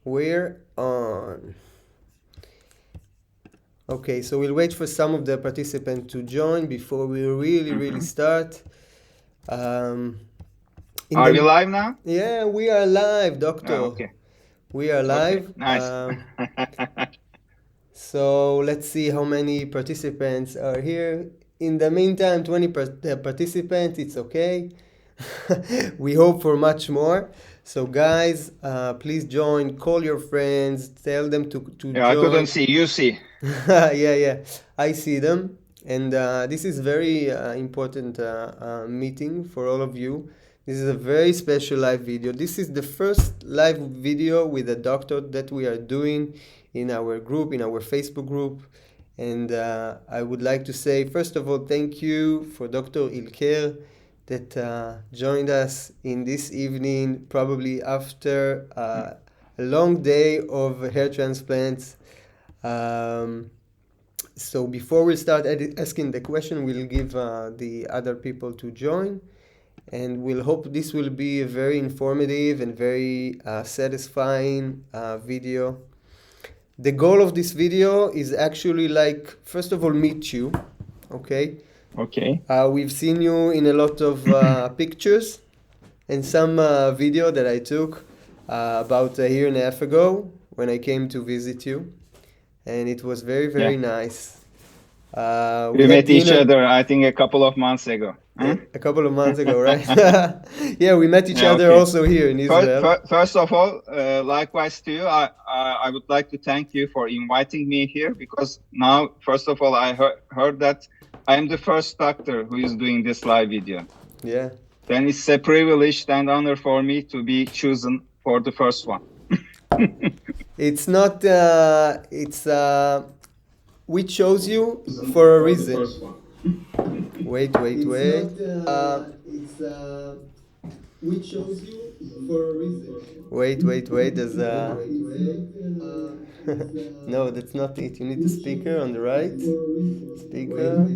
We're on. Okay, so we'll wait for some of the participants to join before we really start. Um, in Are we the live now? Yeah, we are live, Oh, doctor. okay. We are Okay. live. Nice. So let's see how many participants are here. In the meantime, 20 participants, it's okay. We hope for much more. So guys, please join, call your friends, tell them to Yeah, I couldn't join. see. You see. Yeah, I see them. And this is very important meeting for all of you. This is a very special live video. This is the first live video with a doctor that we are doing in our group, in our Facebook group. And I would like to say, first of all, thank you for Dr. Ilker that joined us in this evening, probably after a long day of hair transplants. Um, so before we start asking the question, we'll give the other people to join, and we'll hope this will be a very informative and very satisfying video. The goal of this video is actually like, first of all, meet you, okay? Okay. We've seen you in a lot of pictures and some video that I took about a year and a half ago when I came to visit you, and it was very Yeah. nice. We We had met each dinner other, I think, a couple of months ago. Huh? a couple of months ago, right? Yeah, we met each Yeah, other okay. also here in Israel. First of all, likewise to you, I would like to thank you for inviting me here because now, first of all, I heard that I am the first doctor who is doing this live video. Yeah. Then it's a privilege and honor for me to be chosen for the first one. It's not, we chose you for a reason. Wait. We chose you for a reason. Wait. There's no, that's not it. You need the speaker on the right. Speaker.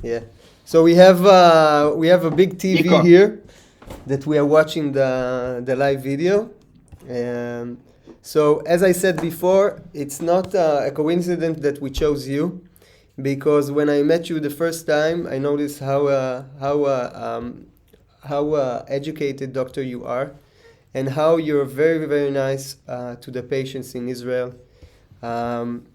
Yeah. So we have a big TV Nico. here that we are watching the live video. Um, so as I said before, it's not a coincidence that we chose you, because when I met you the first time, I noticed how educated doctor you are, and how you're very nice to the patients in Israel. Um,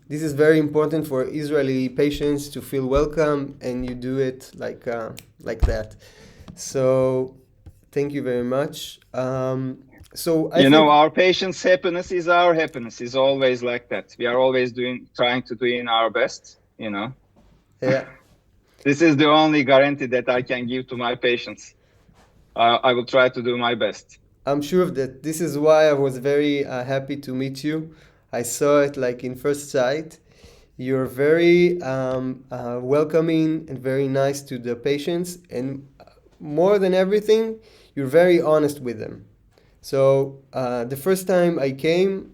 this is very important for Israeli patients to feel welcome, and you do it like that. So thank you very much. So I You know, think, our patients' happiness is our happiness. It's always like that. We are always trying to do in our best, you know. yeah, This is the only guarantee that I can give to my patients. I will try to do my best. I'm sure of that. This is why I was very happy to meet you. I saw it like in first sight. You're very welcoming and very nice to the patients, and more than everything, you're very honest with them. So the first time I came,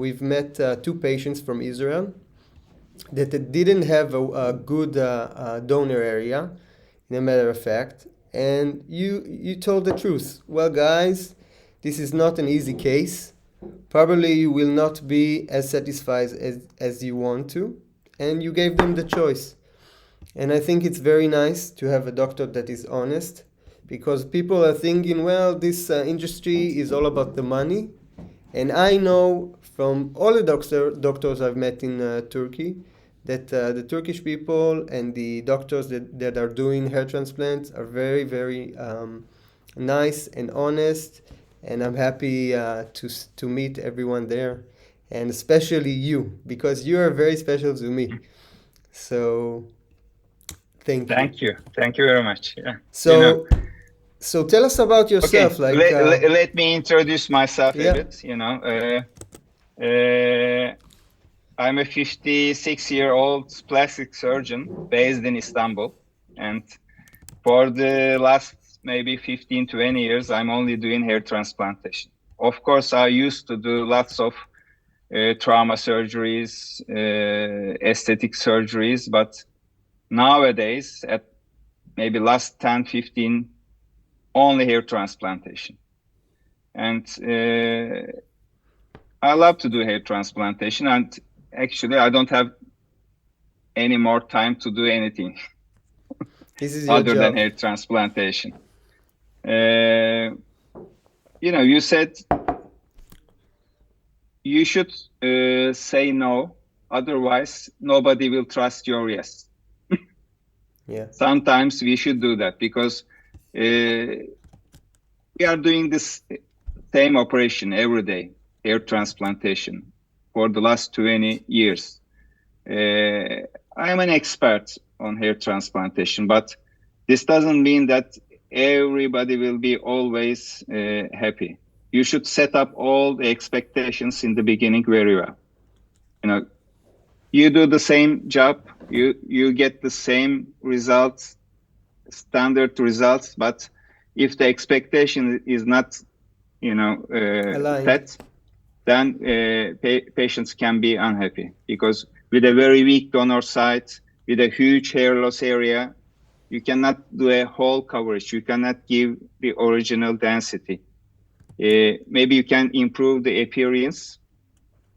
we've met two patients from Israel that didn't have a good donor area, in a matter of fact. And you told the truth. Well, guys, this is not an easy case. Probably you will not be as satisfied as you want to, and you gave them the choice. And I think it's very nice to have a doctor that is honest, because people are thinking, well, this industry is all about the money. And I know from all the doctors I've met in Turkey that the Turkish people and the doctors that are doing hair transplants are very nice and honest. And I'm happy to meet everyone there, and especially you, because you are very special to me. So thank you. Thank you very much. Yeah. You know, So so tell us about okay. yourself. Let me introduce myself a Yeah. bit. You know, I'm a 56-year-old plastic surgeon based in Istanbul, and for the last maybe 15, 20 years, I'm only doing hair transplantation. Of course, I used to do lots of trauma surgeries, aesthetic surgeries, but nowadays, at maybe last 10, 15, only hair transplantation. And I love to do hair transplantation, and actually I don't have any more time to do anything This is your other than job. hair transplantation. You said you should say no, otherwise nobody will trust your yes. Yeah. Sometimes we should do that because we are doing this same operation every day, hair transplantation, for the last 20 years. I am an expert on hair transplantation, but this doesn't mean that everybody will be always happy. You should set up all the expectations in the beginning very well. You do the same job, you get the same results, standard results, but if the expectation is not, Aligned. set, then patients can be unhappy because with a very weak donor site, with a huge hair loss area, you cannot do a whole coverage. You cannot give the original density. Maybe you can improve the appearance.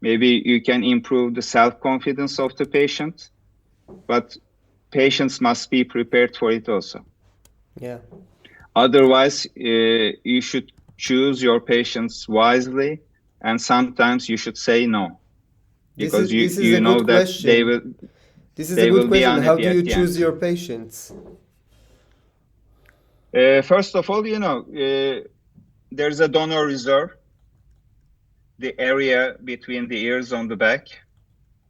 Maybe you can improve the self-confidence of the patient, but patients must be prepared for it also. Yeah. Otherwise, you should choose your patients wisely, and sometimes you should say no, because This is a you know good that question. This is a they good will be question. How unhappy do you at the choose end. your patients? First of all, there's a donor reserve, the area between the ears on the back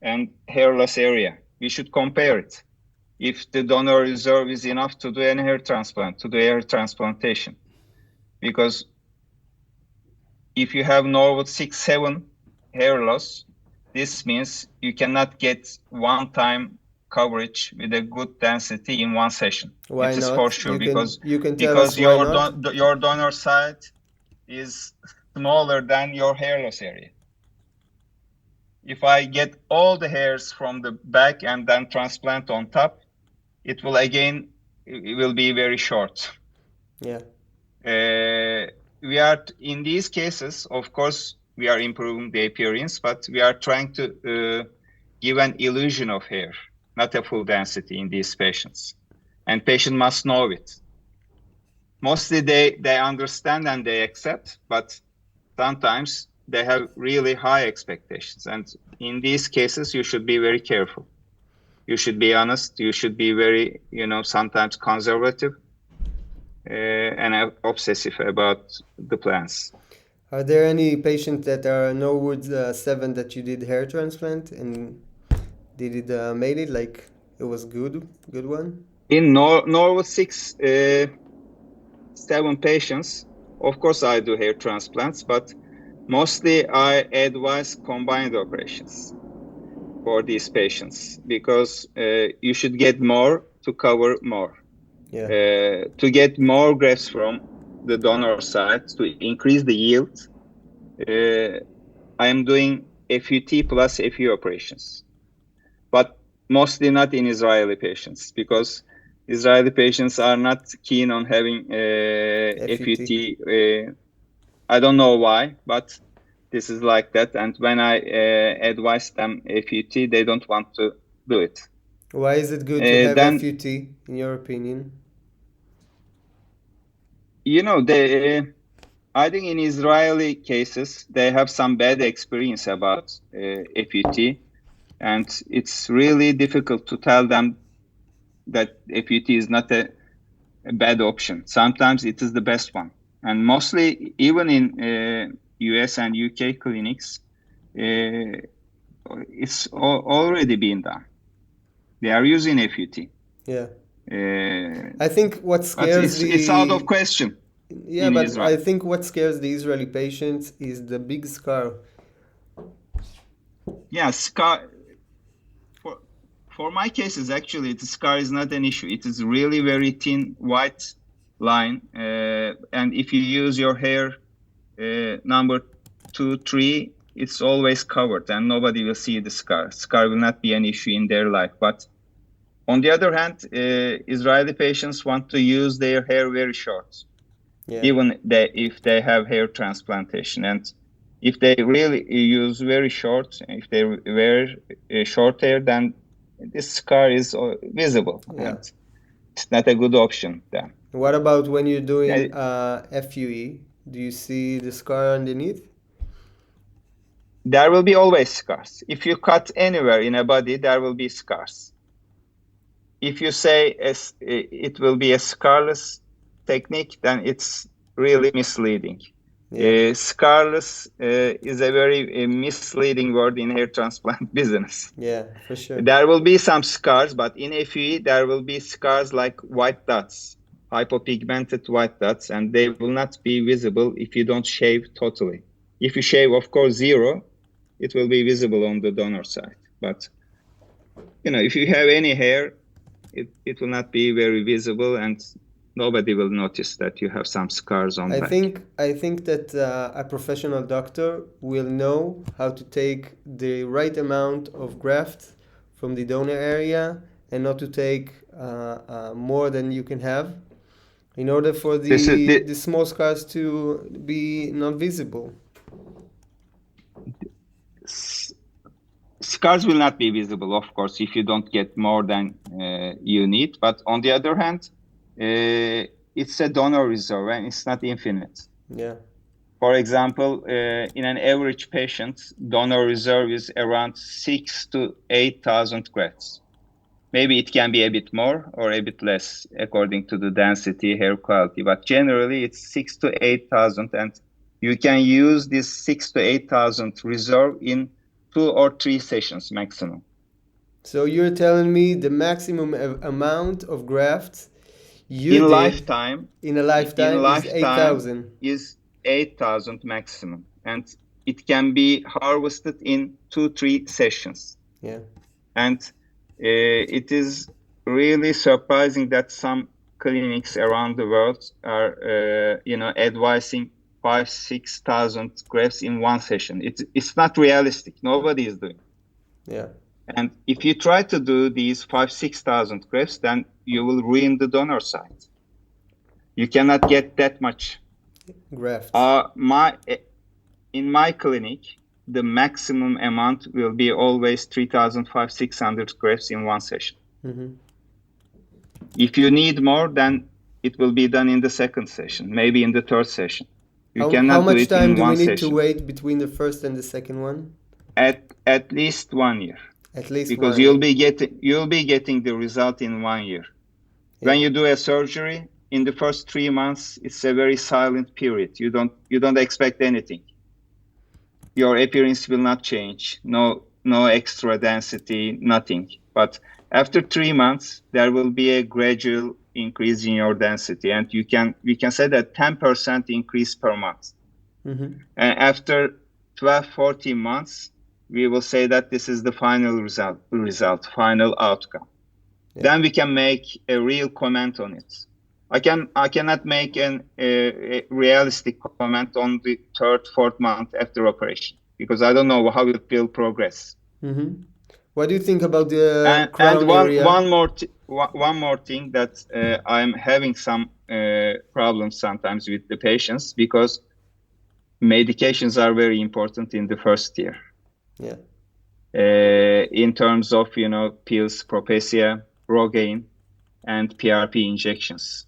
and hairless area. We should compare it. If the donor reserve is enough to do any hair transplant, to do hair transplantation. Because if you have Norwood 6-7 hair loss, this means you cannot get one-time coverage with a good density in one session. Why It is for not? sure You can tell us why not? your donor site is smaller than your hair loss area. If I get all the hairs from the back and then transplant on top, it will be very short. Yeah. We are in these cases, of course, we are improving the appearance, but we are trying to give an illusion of hair, not a full density in these patients. And patient must know it. Mostly they understand and they accept, but sometimes they have really high expectations. And in these cases, you should be very careful. You should be honest. You should be very, sometimes conservative and obsessive about the plans. Are there any patients that are Norwood 7 that you did hair transplant and did it made it like it was good one? In Norwood 6-7 patients, of course, I do hair transplants, but mostly I advise combined operations for these patients because you should get more to cover more. Yeah. To get more grafts from the donor side to increase the yield, I am doing FUT plus FUE operations, but mostly not in Israeli patients because Israeli patients are not keen on having FUT. FUT. I don't know why, but this is like that. And when I advise them FUT, they don't want to do it. Why is it good to have Then, FUT in your opinion? I think in Israeli cases, they have some bad experience about FUT, and it's really difficult to tell them that FUT is not a bad option. Sometimes it is the best one. And mostly, even in US and UK clinics, it's already been done. They are using FUT. Yeah. Uh, I think what but scares it's out of the question yeah, in but Israel. I think what scares the Israeli patients is the big scar. Yeah, scar. For my cases, actually, the scar is not an issue. It is really very thin white line, and if you use your hair number 2, 3, it's always covered, and nobody will see the scar. Scar will not be an issue in their life. But on the other hand, Israeli patients want to use their hair very short, Yeah. even if they have hair transplantation. And If they really use very short, if they wear short hair, then this scar is visible, Yeah. and it's not a good option then. What about when you're Uh, doing FUE? Do you see the scar underneath? There will be always scars. If you cut anywhere in a body, there will be scars. If you say it will be a scarless technique, then it's really misleading. Yeah. Scarless is a very misleading word in hair transplant business. Yeah, for sure. There will be some scars, but in FUE, there will be scars like white dots, hypopigmented white dots, and they will not be visible if you don't shave totally. If you shave, of course, zero, it will be visible on the donor side. But, if you have any hair, it will not be very visible, and nobody will notice that you have some scars on I back. think that a professional doctor will know how to take the right amount of graft from the donor area and not to take more than you can have in order for This is the small scars to be not visible. Scars will not be visible, of course, if you don't get more than you need. But on the other hand, it's a donor reserve and it's not infinite. Yeah. For example, in an average patient, donor reserve is around 6,000 to 8,000 grafts. Maybe it can be a bit more or a bit less according to the density, hair quality, but generally it's 6,000 to 8,000, and you can use this 6,000 to 8,000 reserve in 2 or 3 sessions maximum. So you're telling me the maximum amount of grafts you In did lifetime, in a lifetime is 8,000. is 8,000 maximum, and it can be harvested in 2-3 sessions. Yeah. And it is really surprising that some clinics around the world are, advising 5,000-6,000 grafts in one session. It's not realistic. Nobody is doing. Yeah. And if you try to do these 5,000-6,000 grafts, then you will ruin the donor side. You cannot get that much. Grafts. In my clinic, the maximum amount will be always 3,500-600 grafts in one session. Mm-hmm. If you need more, then it will be done in the second session, maybe in the third session. You How cannot do much it time in do we one need to session. wait between the first and the second one? At least 1 year. At least Because 1 year. you'll be getting the result in 1 year. Yeah. When you do a surgery, in the first 3 months, it's a very silent period. You don't expect anything. Your appearance will not change. No extra density, nothing. But after 3 months, there will be a gradual increase in your density, and we can say that 10% increase per month. Mm-hmm. And after 12-14 months, we will say that this is the final result, final outcome. Yeah. Then we can make a real comment on it. I cannot make a realistic comment on the 3rd, 4th month after operation, because I don't know how it will progress. Mm-hmm. What do you think about the crown And area? one more thing, that I'm having some problems sometimes with the patients, because medications are very important in the first year. Yeah. In terms of pills, Propecia, Rogaine, and PRP injections.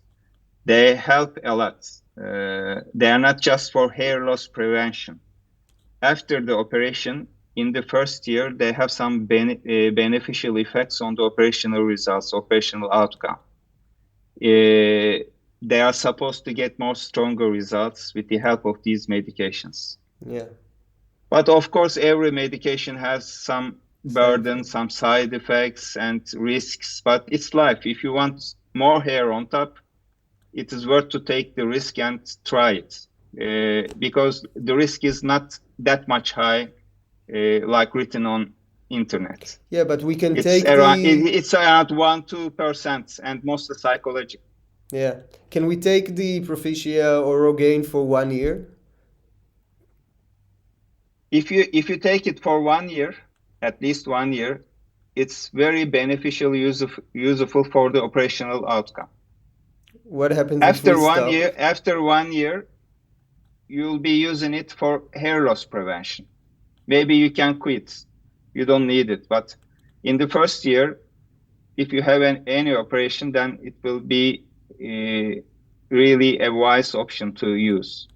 They help a lot. They are not just for hair loss prevention. After the operation, in the first year, they have some beneficial effects on the operational results, operational outcome. They are supposed to get more stronger results with the help of these medications. Yeah. But of course, every medication has some burden, effects. some side effects and risks, but it's life. If you want more hair on top, it is worth to take the risk and try it, because the risk is not that much high, like written on internet. Yeah, but we can It's take around the it's around 1-2%, and mostly psychological. yeah. Can we take the Proficia or Rogaine for 1 year? If you take it for 1 year, at least 1 year, it's very beneficial, useful for the operational outcome. What happens if we stop? After 1 year, you'll be using it for hair loss prevention. Maybe you can quit. You don't need it. But in the first year, if you have any operation, then it will be really a wise option to use.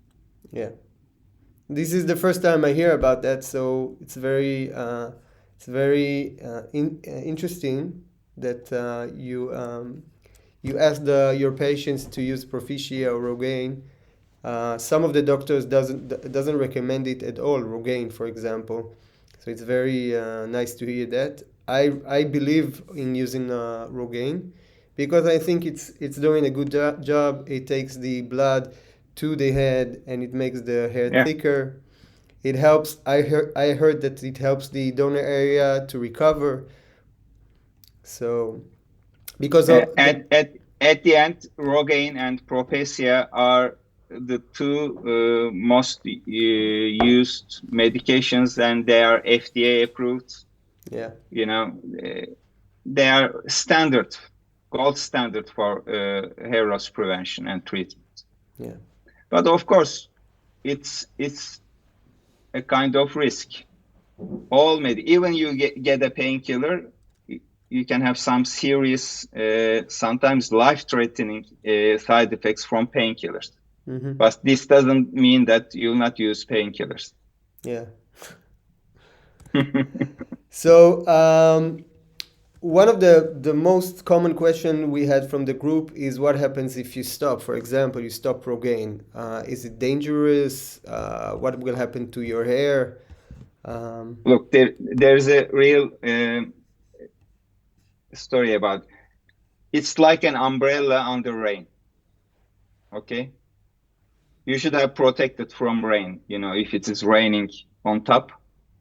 Yeah. This is the first time I hear about that, so it's very interesting that you ask your patients to use Proficia or Rogaine. Some of the doctors doesn't recommend it at all, Rogaine, for example. So it's very nice to hear that. I believe in using Rogaine because I think it's doing a good job. It takes the blood to the head and it makes the hair Yeah. thicker. It helps. I heard that it helps the donor area to recover. So because of At the end, Rogaine and Propecia are the two most used medications, and they are FDA approved. yeah, You know, they are standard, gold standard for hair loss prevention and treatment. yeah, But of course, it's a kind of risk. Even you get a painkiller, you can have some serious, sometimes life-threatening side effects from painkillers. mm-hmm. But this doesn't mean that you'll not use painkillers. Yeah. So one of the most common question we had from the group is what happens if you stop. For example, you stop Rogaine. Is it dangerous? What will happen to your hair? Look, there's a real story about it. It's like an umbrella under rain. Okay, you should have protected from rain. If it is raining on top,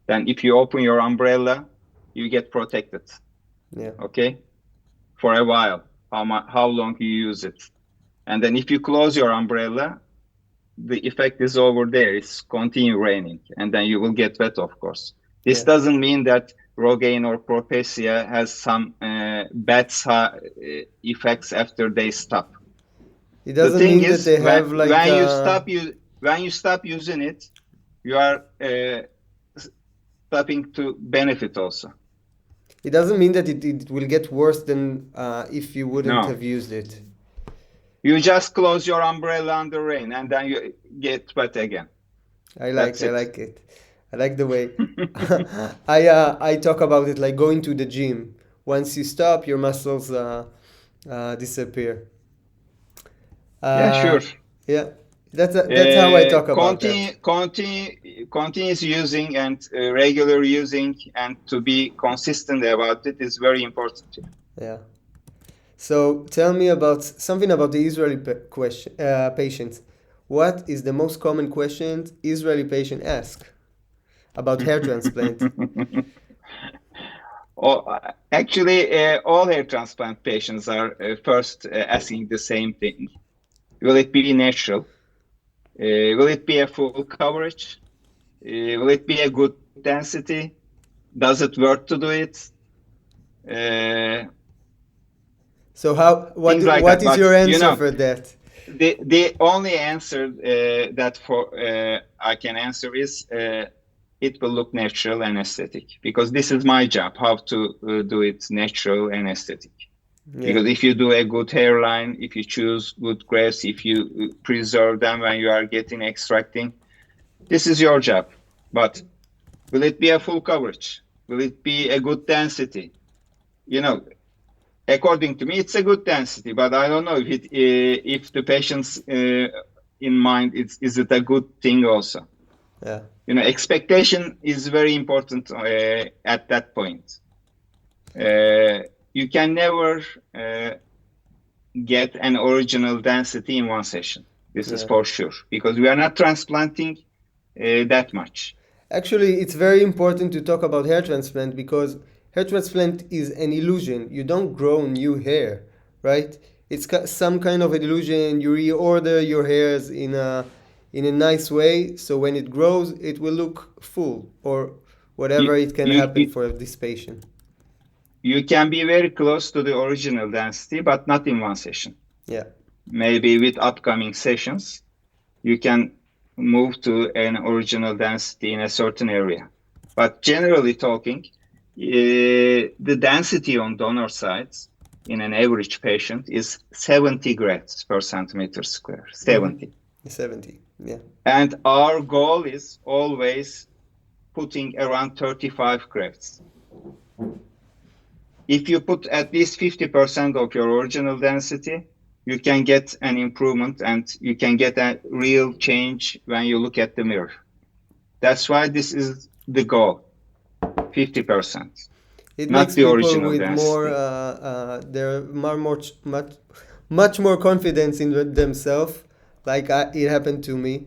then if you open your umbrella, you get protected. Yeah. Okay, for a while, how long you use it, and then if you close your umbrella, the effect is over there. It's continue raining, and then you will get wet, of course. This Yeah. doesn't mean that Rogaine or Propecia has some bad effects after they stop. It The doesn't thing mean that is, they have like when you stop using it, you are stopping to benefit also. it doesn't mean that it will get worse than if you wouldn't No, have used it. you just close your umbrella under rain, and then you get wet again. That's I it. like it. I like the way I talk about it like going to the gym. Once you stop, your muscles disappear. Yeah, sure. Yeah, that's how I talk about that. Continuous using and regular using, and to be consistent about it is very important. Yeah. So tell me about something about the Israeli patients. What is the most common question Israeli patient ask about hair transplant? Actually, all hair transplant patients are first asking the same thing. Will it be natural? Will it be a full coverage? Will it be a good density? Does it work to do it? So Things like what that. is But your answer for that? the only answer that I can answer is it will look natural and aesthetic, because this is my job, how to do it natural and aesthetic. Yeah. Because if you do a good hairline, if you choose good grafts, if you preserve them when you are extracting, this is your job. But will it be a full coverage? Will it be a good density? According to me, it's a good density, but I don't know if the patient's in mind, is it a good thing also? Yeah. Expectation is very important at that point. You can never get an original density in one session. This is Yeah. for sure, because we are not transplanting that much. Actually, it's very important to talk about hair transplant because hair transplant is an illusion. You don't grow new hair, right? It's some kind of illusion. You reorder your hairs in a nice way, so when it grows, it will look full or whatever You, it can you, happen you, for this patient. you can be very close to the original density, but not in one session. Yeah. Maybe with upcoming sessions, you can move to an original density in a certain area. But generally talking, the density on donor sites in an average patient is 70 grafts per centimeter square, 70. 70, yeah. And our goal is always putting around 35 grafts. If you put at least 50% of your original density, you can get an improvement and you can get a real change when you look at the mirror. That's why this is the goal, 50%, It not makes the people original with more, density. they're much more confidence in themselves. Like it happened to me.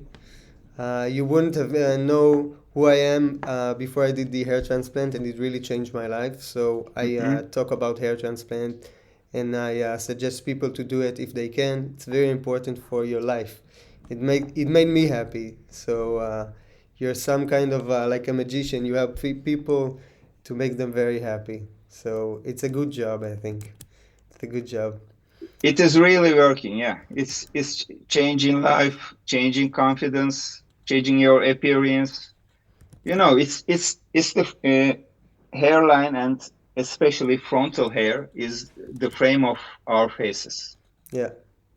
You wouldn't have know who I am before I did the hair transplant, and it really changed my life. So I Mhm. talk about hair transplant, and I suggest people to do it if they can. It's very important for your life. It made me happy. So you're some kind of like a magician. You help people to make them very happy. So it's a good job, I think. It's a good job. It is really working, yeah. It's changing life, changing confidence, changing your appearance. You know, it's the hairline and especially frontal hair is the frame of our faces. Yeah,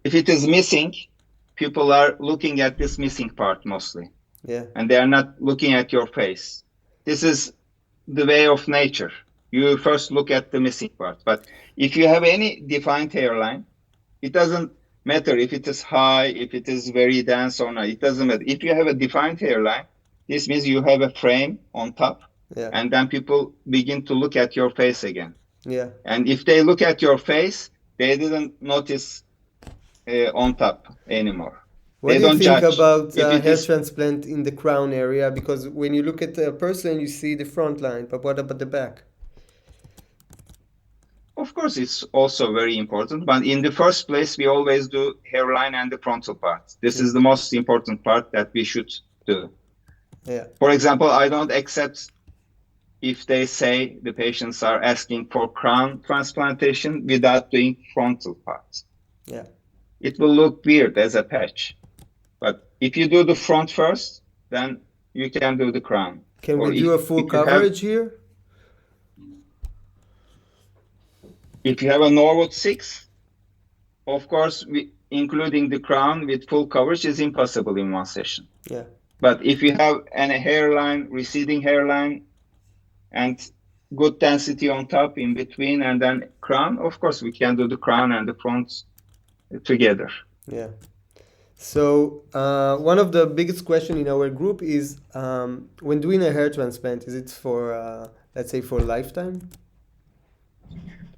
If it is missing, people are looking at this missing part mostly, yeah, and they are not looking at your face. This is the way of nature. You first look at the missing part. But if you have any defined hairline, it doesn't matter if it is high, if it is very dense or not. It doesn't matter. If you have a defined hairline, this means you have a frame on top, yeah, and then people begin to look at your face again. yeah. And if they look at your face, they didn't notice on top anymore. What They do you don't think judge about if it hair is. transplant in the crown area? Because when you look at a person, you see the front line, but what about the back? Of course, it's also very important, but in the first place, we always do hairline and the frontal part. This is Mm. the most important part that we should do. Yeah, For example, I don't accept if they say the patients are asking for crown transplantation without doing frontal parts. yeah. It will look weird as a patch. But if you do the front first, then you can do the crown. Can we Or do a full if you have coverage here? if you have a Norwood 6, of course, including the crown with full coverage is impossible in one session. Yeah, But if you have a hairline, receding hairline, and good density on top, in between, and then crown, of course, we can do the crown and the front together. yeah. So one of the biggest question in our group is when doing a hair transplant, is it for let's say for lifetime?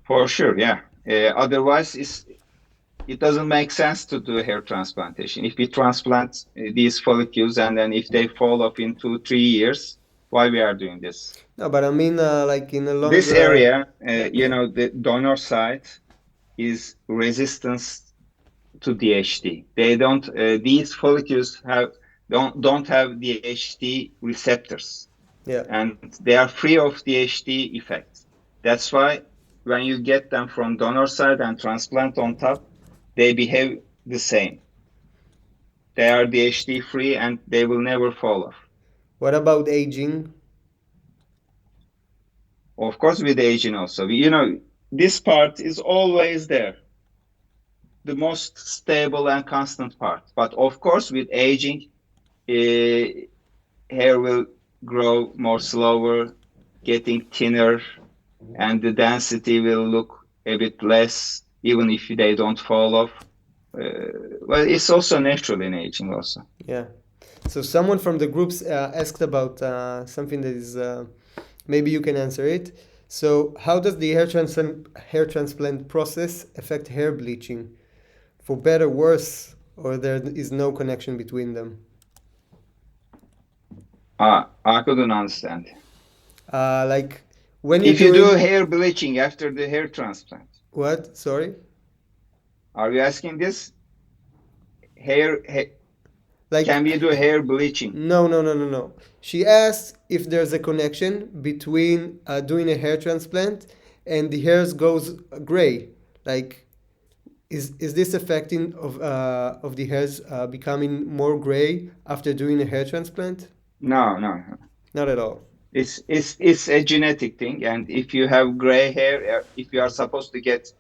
For sure, yeah. Otherwise, it doesn't make sense to do hair transplantation. If we transplant these follicles and then if they fall off in 2, 3 years, why we are doing this? No, but I mean like in a long. This area, Yeah, the donor side is resistance to DHT. They don't. These follicles don't have DHT receptors, yeah. and they are free of DHT effects. That's why when you get them from donor side and transplant on top, they behave the same. They are DHT free and they will never fall off. What about aging? Of course, with aging also, this part is always there, the most stable and constant part. But of course, with aging, uh, hair will grow more slower, getting thinner, and the density will look a bit less, even if they don't fall off. Well, it's also natural in aging also. Yeah. So someone from the groups asked about something that is maybe you can answer it. So how does the hair transplant process affect hair bleaching? For better, worse, or there is no connection between them? I couldn't understand. Like when you're If you do doing hair bleaching after the hair transplant, what? Sorry. are you asking this? Hair, can Like we do hair bleaching? no, no, no, no, no. She asked if there's a connection between doing a hair transplant and the hairs goes gray. Like is this affecting of the hairs becoming more gray after doing a hair transplant? No, no, no. Not at all. It's a genetic thing, and if you have gray hair, if you are supposed to get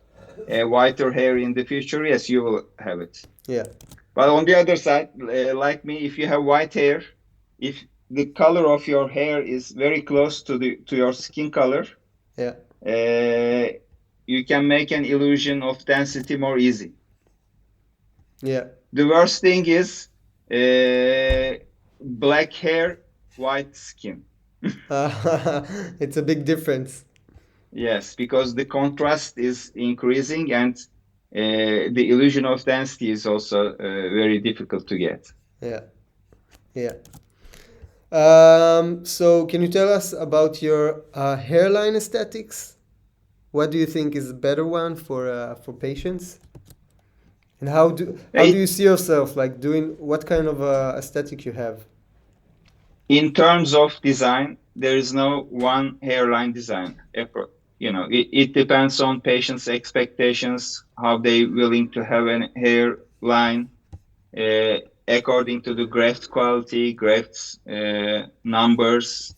whiter hair in the future, yes, you will have it. Yeah. But on the other side, like me, if you have white hair, if the color of your hair is very close to your skin color, Yeah. you can make an illusion of density more easy. Yeah. The worst thing is black hair, white skin. It's a big difference. Yes, because the contrast is increasing and the illusion of density is also very difficult to get. Yeah. Yeah. So can you tell us about your hairline aesthetics? What do you think is a better one for patients? And how do you It, see yourself like doing what kind of aesthetic you have? in terms of design, there is no one hairline design. It depends on patients' expectations, how they willing to have a hairline, uh, according to the graft quality, grafts numbers.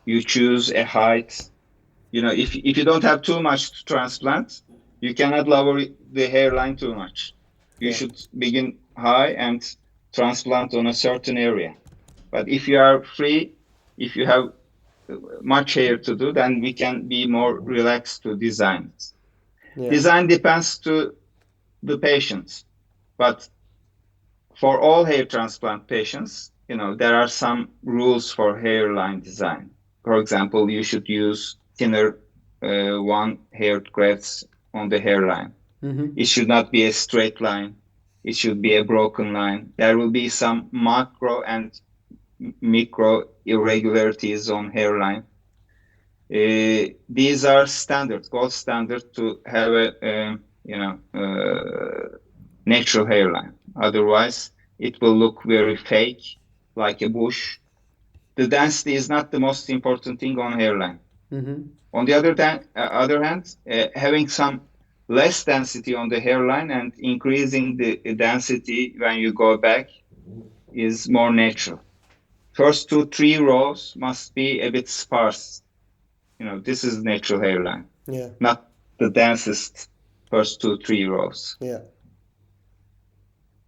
You choose a height. If you don't have too much to transplant, you cannot lower the hairline too much. You Yeah. should begin high and transplant on a certain area. But if you are free, if you have much hair to do, then we can be more relaxed to design it. Yeah. Design depends to the patient, but for all hair transplant patients, there are some rules for hairline design. For example, you should use thinner one hair grafts on the hairline. Mm-hmm. It should not be a straight line. It should be a broken line. There will be some macro and micro irregularities on hairline. These are gold standard to have a natural hairline. Otherwise, it will look very fake, like a bush. The density is not the most important thing on hairline. Mm-hmm. On the other hand, having some less density on the hairline and increasing the density when you go back is more natural. First 2-3 rows must be a bit sparse. This is natural hairline, Yeah. not the densest first 2-3 rows. Yeah.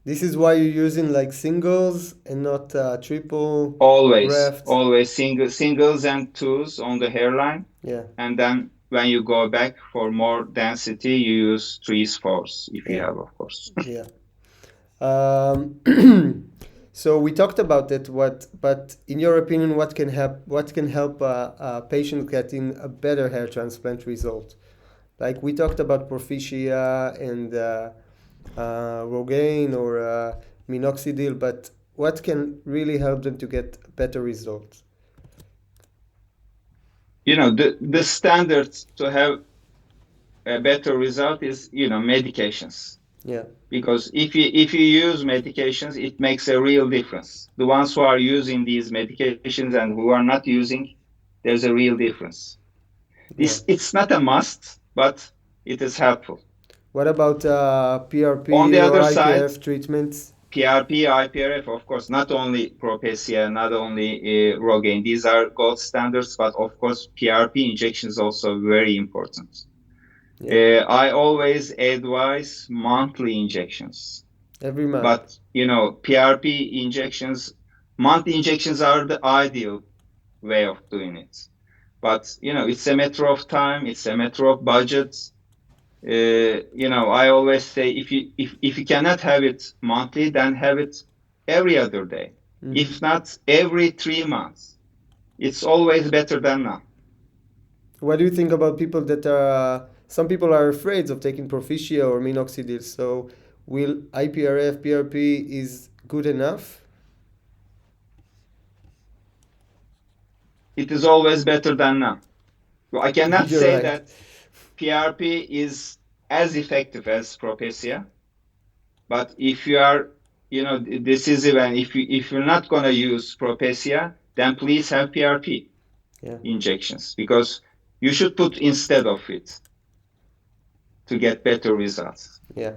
This is why you're using like singles and not triple Always, graft. always singles and twos on the hairline, Yeah. and then when you go back for more density, you use threes, fours if you Yeah. have, of course. Yeah. Um, so we talked about that. But in your opinion, what can help? What can help a patient getting a better hair transplant result? Like we talked about Proficia and Rogaine or minoxidil, but what can really help them to get better results? The standard to have a better result is medications, Yeah. because if you use medications, it makes a real difference. The ones who are using these medications and who are not using, there's a real difference. Yeah. It's not a must, but it is helpful. What about On the PRP or other side, IPF treatments? PRP, IPRF, of course, not only Propecia, not only Rogaine, these are gold standards, but of course, PRP injection is also very important. Yeah. I always advise monthly injections, Every month. but PRP injections, monthly injections are the ideal way of doing it. But it's a matter of time, it's a matter of budget. I always say if you cannot have it monthly, then have it every other day. Mhm. If not every 3 months, it's always better than none. What do you think about people that are? Some people are afraid of taking Proficia or minoxidil. So, will IPRF, PRP is good enough? It is always better than none. I cannot You're say right. that PRP is as effective as Propecia, but if you are, this is even if you're not gonna use Propecia, then please have PRP Yeah. injections, because you should put instead of it to get better results. Yeah.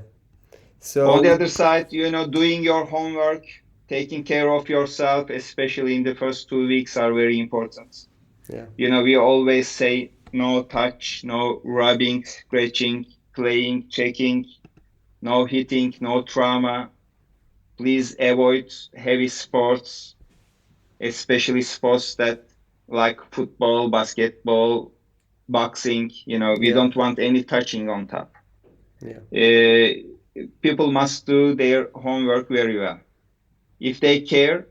On the So other side, doing your homework, taking care of yourself, especially in the first 2 weeks, are very important. yeah, We always say no touch, no rubbing, scratching, playing, checking, no hitting, no trauma. Please avoid heavy sports, especially sports that like football, basketball, boxing. We yeah, don't want any touching on top. yeah, People must do their homework very well. If they care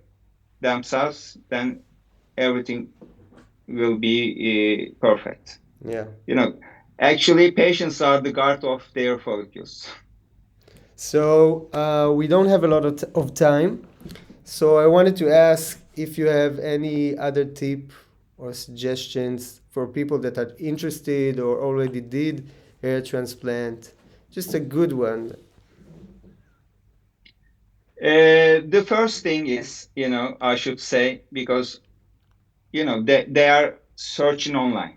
themselves, then everything will be perfect. yeah. You know, Actually, patients are the guard of their follicles. So we don't have a lot of time. So I wanted to ask if you have any other tip or suggestions for people that are interested or already did hair transplant. Just a good one. The first thing is, I should say, because, they are searching online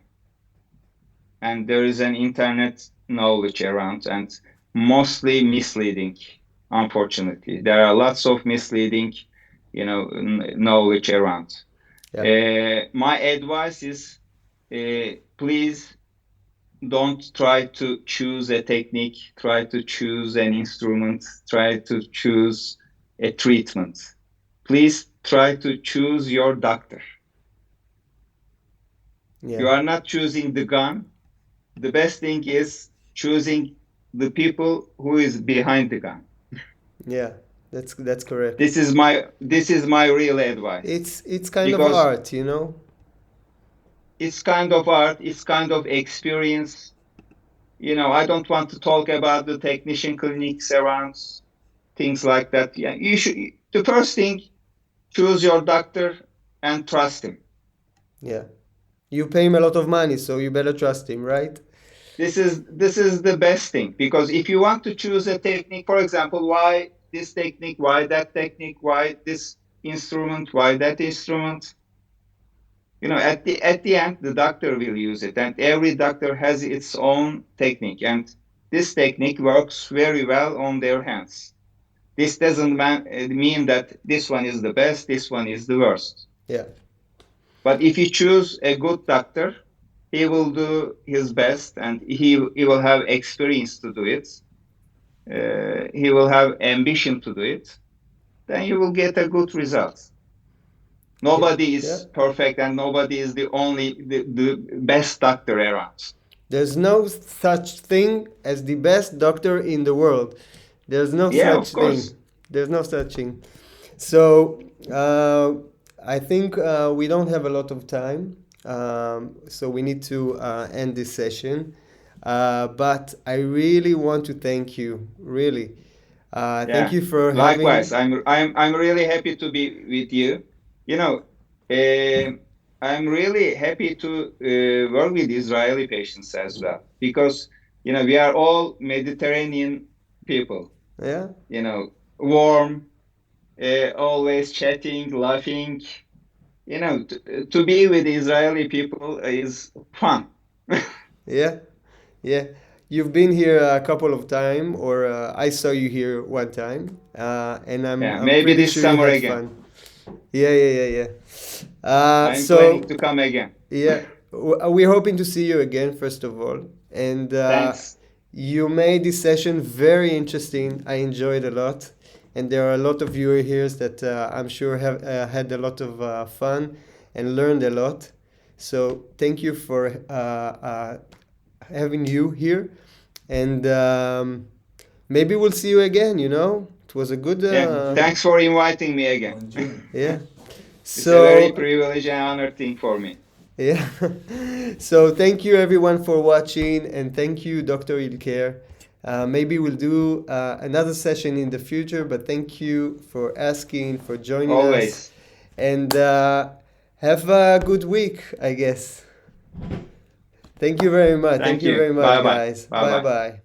and there is an internet knowledge around and mostly misleading, unfortunately. There are lots of misleading, knowledge around. Yeah, My advice is please don't try to choose a technique, try to choose an instrument, try to choose a treatment. Please try to choose your doctor. yeah, You are not choosing the gun. The best thing is choosing the people who is behind the gun. yeah. That's correct. This is my real advice It's kind of because art, you know. it's kind of art, it's kind of experience. I don't want to talk about the technician clinics around, things like that. Yeah, the first thing, choose your doctor and trust him. Yeah. You pay him a lot of money, so you better trust him, right? This is the best thing, because if you want to choose a technique, for example, why this technique, why that technique, why this instrument, why that instrument, at the end, the doctor will use it, and every doctor has its own technique, and this technique works very well on their hands. This doesn't mean that this one is the best, this one is the worst. Yeah. But if you choose a good doctor, he will do his best, and he will have experience to do it. He will have ambition to do it. Then you will get a good result. Yeah. Nobody Yeah. is perfect, and nobody is the best doctor around. There's no such thing as the best doctor in the world. There's no Yeah, such of course. thing. There's no such thing. So I think we don't have a lot of time. So we need to end this session. But I really want to thank you. Really. Thank Yeah. you for Likewise, having. I'm really happy to be with you. You know, uh, I'm really happy to work with Israeli patients as well, because we are all Mediterranean people. Yeah. Warm, always chatting, laughing. To be with Israeli people is fun. Yeah. Yeah, you've been here a couple of times, or I saw you here one time, and I'm Yeah, I'm maybe pretty this sure you summer had again. fun. Yeah, yeah, yeah, yeah. I'm planning So to come again. yeah, we're hoping to see you again, first of all, and Thanks. you made this session very interesting. I enjoyed a lot, and there are a lot of viewers that I'm sure have had a lot of fun and learned a lot. So thank you for having you here, and maybe we'll see you again. It was a good. Yeah, thanks for inviting me again. Yeah. It's a very So privileged and honored thing for me. yeah. So thank you everyone for watching, and thank you, Dr. Ilker. Maybe we'll do another session in the future, but thank you for asking, for joining us, Always. and have a good week, I guess. Thank you very much. Thank Thank you you. very much, Bye bye. guys. Bye Bye bye. bye.